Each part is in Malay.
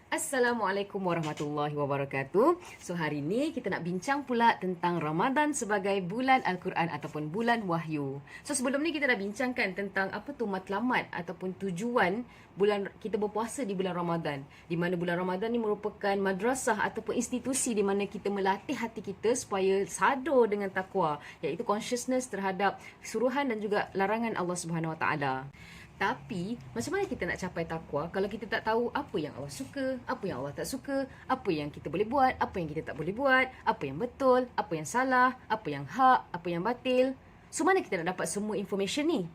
Assalamualaikum warahmatullahi wabarakatuh. So hari ni kita nak bincang pula tentang Ramadan sebagai bulan Al-Quran ataupun bulan wahyu. So sebelum ni kita dah bincangkan tentang apa tu matlamat ataupun tujuan bulan kita berpuasa di bulan Ramadan. Di mana bulan Ramadan ni merupakan madrasah ataupun institusi di mana kita melatih hati kita supaya sadar dengan takwa, iaitu consciousness terhadap suruhan dan juga larangan Allah Subhanahu Wa Taala. Tapi, macam mana kita nak capai takwa kalau kita tak tahu apa yang Allah suka, apa yang Allah tak suka, apa yang kita boleh buat, apa yang kita tak boleh buat, apa yang betul, apa yang salah, apa yang hak, apa yang batil. So, mana kita nak dapat semua information ni?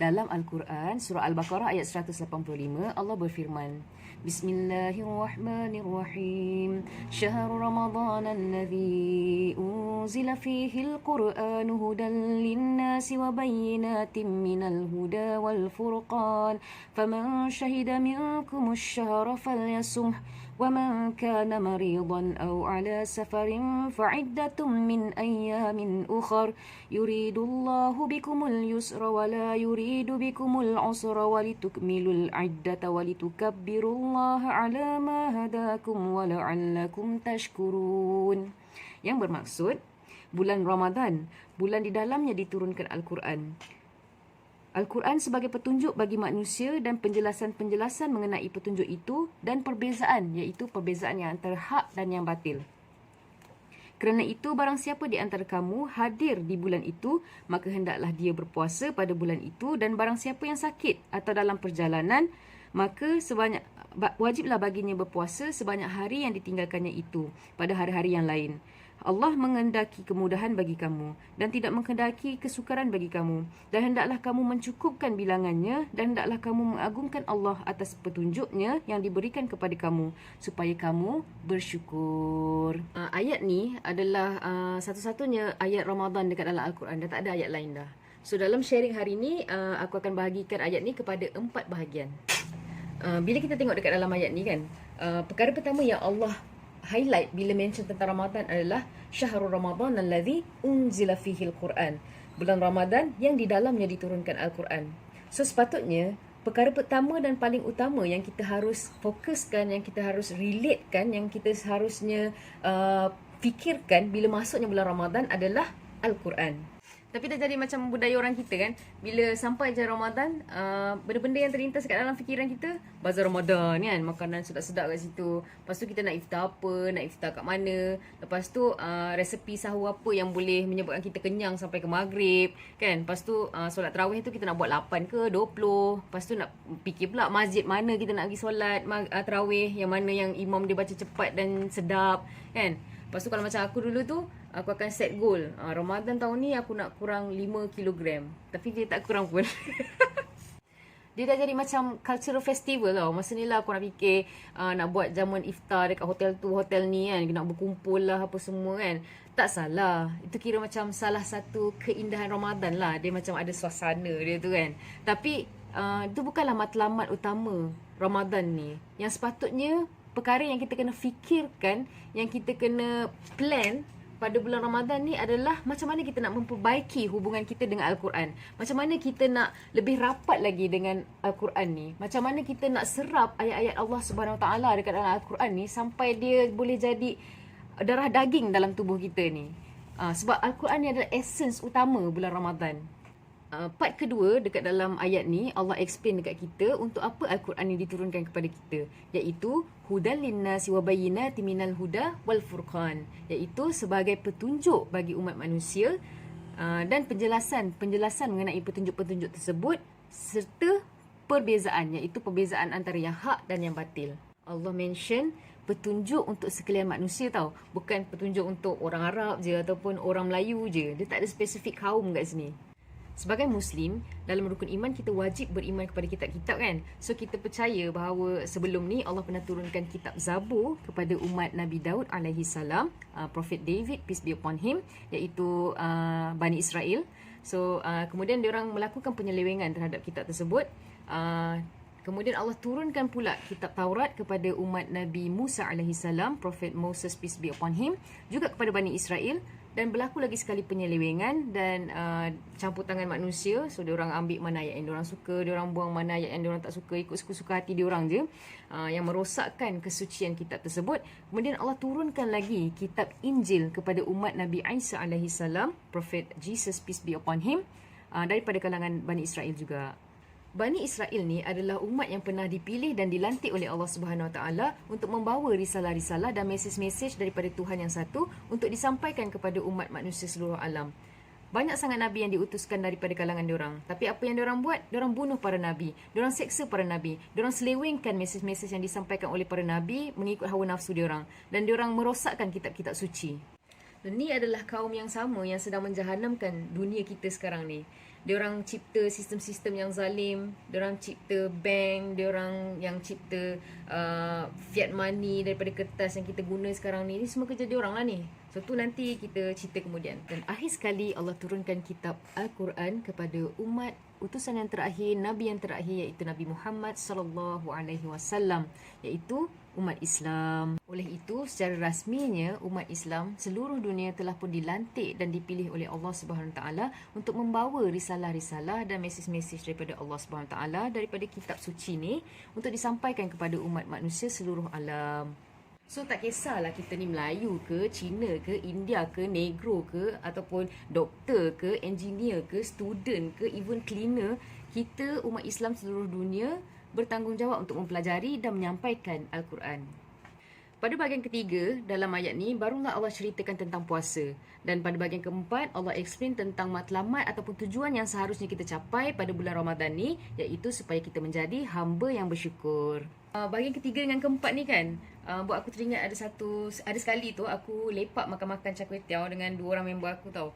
Dalam Al-Quran, surah Al-Baqarah ayat 185, Allah berfirman, Bismillahirrahmanirrahim. Syahrul Ramadan alladhi unzila fihi al-Qur'an hudan lin-nasi wa bayyinatin minal huda wal furqan. Faman shahida minkum ash-shahra falyasumhu. ومن كان مريضا أو على سفر فعدة من أيام أخر يريد الله بكم اليسر ولا يريد بكم العسر ولتكملوا العدة ولتكبروا الله على ما هداكم ولعلكم تشكرون. Yang bermaksud bulan Ramadan, bulan di dalamnya diturunkan Al-Quran. Al-Quran sebagai petunjuk bagi manusia dan penjelasan-penjelasan mengenai petunjuk itu dan perbezaan, iaitu perbezaan yang antara hak dan yang batil. Kerana itu, barang siapa di antara kamu hadir di bulan itu, maka hendaklah dia berpuasa pada bulan itu, dan barang siapa yang sakit atau dalam perjalanan, maka wajiblah baginya berpuasa sebanyak hari yang ditinggalkannya itu pada hari-hari yang lain. Allah mengendaki kemudahan bagi kamu dan tidak menghendaki kesukaran bagi kamu, dan hendaklah kamu mencukupkan bilangannya, dan hendaklah kamu mengagungkan Allah atas petunjuknya yang diberikan kepada kamu supaya kamu bersyukur. Ayat ni adalah satu-satunya ayat Ramadan dekat dalam Al-Quran, dan tak ada ayat lain dah. So dalam sharing hari ni, aku akan bahagikan ayat ni kepada 4 bahagian. Bila kita tengok dekat dalam ayat ni kan, perkara pertama yang Allah highlight bila mention tentang Ramadan adalah Syahrul Ramadan alladhi unzila fihi al-Quran. Bulan Ramadan yang di dalamnya diturunkan Al-Quran. So sepatutnya perkara pertama dan paling utama yang kita harus fokuskan, yang kita harus relatekan, yang kita seharusnya fikirkan bila masuknya bulan Ramadan adalah Al-Quran. Tapi dah jadi macam budaya orang kita kan, bila sampai je Ramadan, benda-benda yang terlintas kat dalam fikiran kita, bazar Ramadan kan, makanan sedap-sedap kat situ. Lepas tu kita nak iftar apa, nak iftar kat mana. Lepas tu resepi sahur apa yang boleh menyebabkan kita kenyang sampai ke maghrib kan. Lepas tu solat tarawih tu kita nak buat 8 ke 20. Lepas tu nak fikir pula masjid mana kita nak pergi solat tarawih, yang mana yang imam dia baca cepat dan sedap kan. Lepas tu kalau macam aku dulu tu, aku akan set goal. Ramadan tahun ni aku nak kurang 5 kilogram. Tapi dia tak kurang pun. Dia dah jadi macam cultural festival tau. Masa ni lah aku nak fikir nak buat jamuan iftar dekat hotel tu, hotel ni kan. Nak berkumpul lah apa semua kan. Tak salah. Itu kira macam salah satu keindahan Ramadan lah. Dia macam ada suasana dia tu kan. Tapi itu bukanlah matlamat utama Ramadan ni. Yang sepatutnya perkara yang kita kena fikirkan, yang kita kena plan pada bulan Ramadan ni adalah macam mana kita nak memperbaiki hubungan kita dengan Al-Quran. Macam mana kita nak lebih rapat lagi dengan Al-Quran ni. Macam mana kita nak serap ayat-ayat Allah Subhanahu Wa Taala dekat dalam Al-Quran ni sampai dia boleh jadi darah daging dalam tubuh kita ni. Sebab Al-Quran ni adalah essence utama bulan Ramadan. Part kedua dekat dalam ayat ni, Allah explain dekat kita untuk apa Al-Quran ni diturunkan kepada kita, iaitu hudan linnasi wa bayyinatin minal huda wal furqan, iaitu sebagai petunjuk bagi umat manusia dan penjelasan mengenai petunjuk-petunjuk tersebut serta perbezaan, iaitu perbezaan antara yang hak dan yang batil. Allah mention petunjuk untuk sekalian manusia tau, bukan petunjuk untuk orang Arab je ataupun orang Melayu je. Dia tak ada spesifik kaum kat sini. Sebagai Muslim, dalam rukun iman kita wajib beriman kepada kitab-kitab kan. So kita percaya bahawa sebelum ni Allah pernah turunkan kitab Zabur kepada umat Nabi Daud alaihi salam, Prophet David, peace be upon him, iaitu Bani Israel. So kemudian diorang melakukan penyelewengan terhadap kitab tersebut. Kemudian Allah turunkan pula kitab Taurat kepada umat Nabi Musa alaihi salam, Prophet Moses, peace be upon him, juga kepada Bani Israel. Dan berlaku lagi sekali penyelewengan dan campur tangan manusia. So diorang ambil mana ayat yang diorang suka, diorang buang mana ayat yang diorang tak suka, ikut suka-suka hati diorang je, yang merosakkan kesucian kitab tersebut. Kemudian Allah turunkan lagi kitab Injil kepada umat Nabi Isa alaihi salam, Prophet Jesus peace be upon him, daripada kalangan Bani Israel juga. Bani Israel ni adalah umat yang pernah dipilih dan dilantik oleh Allah Subhanahu Wa Taala untuk membawa risalah-risalah dan mesej-mesej daripada Tuhan yang satu untuk disampaikan kepada umat manusia seluruh alam. Banyak sangat nabi yang diutuskan daripada kalangan diorang. Tapi apa yang diorang buat? Diorang bunuh para nabi. Diorang seksa para nabi. Diorang selewengkan mesej-mesej yang disampaikan oleh para nabi mengikut hawa nafsu diorang. Dan diorang merosakkan kitab-kitab suci. Dan ni adalah kaum yang sama yang sedang menjahanamkan dunia kita sekarang ni. Diorang cipta sistem-sistem yang zalim, diorang cipta bank, diorang yang cipta fiat money daripada kertas yang kita guna sekarang ni. Ini semua kerja diorang lah ni. So tu nanti kita cerita kemudian. Dan akhir sekali Allah turunkan kitab Al-Quran kepada umat utusan yang terakhir, Nabi yang terakhir, iaitu Nabi Muhammad sallallahu alaihi wasallam, iaitu umat Islam. Oleh itu, secara rasminya umat Islam seluruh dunia telah pun dilantik dan dipilih oleh Allah Subhanahu Taala untuk membawa risalah-risalah dan mesej-mesej daripada Allah Subhanahu Taala daripada kitab suci ni untuk disampaikan kepada umat manusia seluruh alam. So tak kisahlah kita ni Melayu ke, Cina ke, India ke, Negro ke, ataupun doktor ke, engineer ke, student ke, even cleaner, kita umat Islam seluruh dunia bertanggungjawab untuk mempelajari dan menyampaikan Al-Quran. Pada bahagian ketiga, dalam ayat ni, barulah Allah ceritakan tentang puasa. Dan pada bahagian keempat, Allah explain tentang matlamat ataupun tujuan yang seharusnya kita capai pada bulan Ramadan ni, iaitu supaya kita menjadi hamba yang bersyukur. Bahagian ketiga dengan keempat ni kan, buat aku teringat ada sekali tu aku lepak makan-makan char kway teow dengan dua orang member aku tau.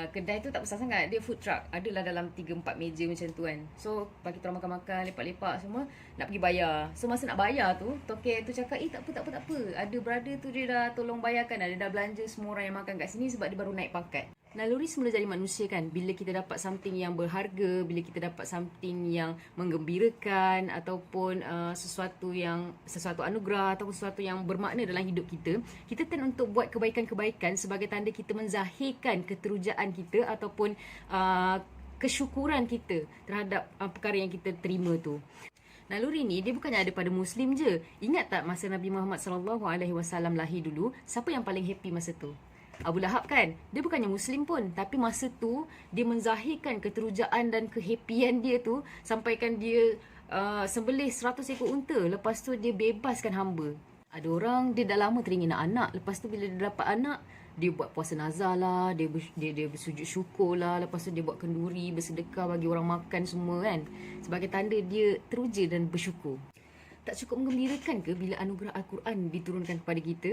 Kedai tu tak besar sangat, dia food truck, adalah dalam 3-4 meja macam tu kan. So bagi kita orang makan-makan, lepak-lepak semua, nak pergi bayar. So masa nak bayar tu, tokek tu cakap, tak apa, ada brother tu dia dah tolong bayarkan dah, dia dah belanja semua orang yang makan kat sini sebab dia baru naik pangkat. Naluri semula jadi manusia kan, bila kita dapat something yang berharga, bila kita dapat something yang menggembirakan, ataupun sesuatu anugerah ataupun sesuatu yang bermakna dalam hidup kita, kita tend untuk buat kebaikan-kebaikan sebagai tanda kita menzahirkan keterujaan kita ataupun kesyukuran kita terhadap perkara yang kita terima tu. Naluri ni dia bukannya ada pada Muslim je. Ingat tak masa Nabi Muhammad SAW lahir dulu, siapa yang paling happy masa tu? Abu Lahab kan? Dia bukannya Muslim pun, tapi masa tu dia menzahirkan keterujaan dan kehappian dia tu, sampaikan dia sembelih 100 ekor unta. Lepas tu dia bebaskan hamba. Ada orang dia dah lama teringin nak anak. Lepas tu bila dia dapat anak, dia buat puasa nazar lah, dia bersujud syukur lah, lepas tu dia buat kenduri, bersedekah bagi orang makan semua kan, sebagai tanda dia teruja dan bersyukur. Tak cukup menggembirakan ke bila anugerah Al-Quran diturunkan kepada kita?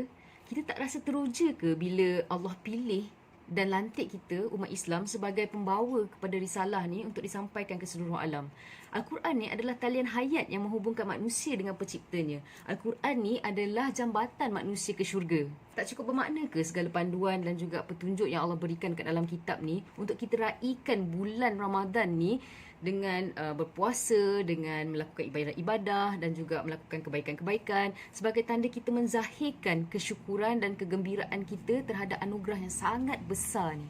Kita tak rasa teruja ke bila Allah pilih dan lantik kita, umat Islam, sebagai pembawa kepada risalah ni untuk disampaikan ke seluruh alam? Al-Quran ni adalah talian hayat yang menghubungkan manusia dengan penciptanya. Al-Quran ni adalah jambatan manusia ke syurga. Tak cukup bermakna ke segala panduan dan juga petunjuk yang Allah berikan kat dalam kitab ni untuk kita raikan bulan Ramadan ni dengan berpuasa, dengan melakukan ibadah-ibadah dan juga melakukan kebaikan-kebaikan sebagai tanda kita menzahirkan kesyukuran dan kegembiraan kita terhadap anugerah yang sangat besar ni.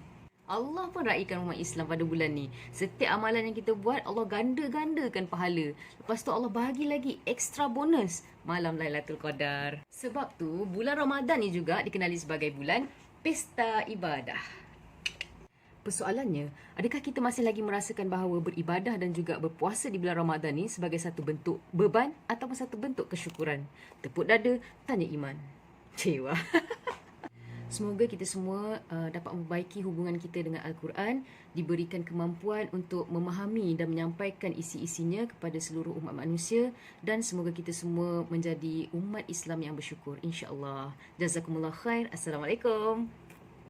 Allah pun raikan umat Islam pada bulan ni. Setiap amalan yang kita buat, Allah ganda-gandakan pahala. Lepas tu Allah bahagi lagi ekstra bonus malam Lailatul Qadar. Sebab tu bulan Ramadan ni juga dikenali sebagai bulan pesta ibadah. Persoalannya, adakah kita masih lagi merasakan bahawa beribadah dan juga berpuasa di bulan Ramadan ni sebagai satu bentuk beban ataupun satu bentuk kesyukuran? Tepuk dada, tanya iman. Cewa. Semoga kita semua dapat memperbaiki hubungan kita dengan Al-Quran, diberikan kemampuan untuk memahami dan menyampaikan isi-isinya kepada seluruh umat manusia, dan semoga kita semua menjadi umat Islam yang bersyukur, insya-Allah. Jazakumullah khair. Assalamualaikum.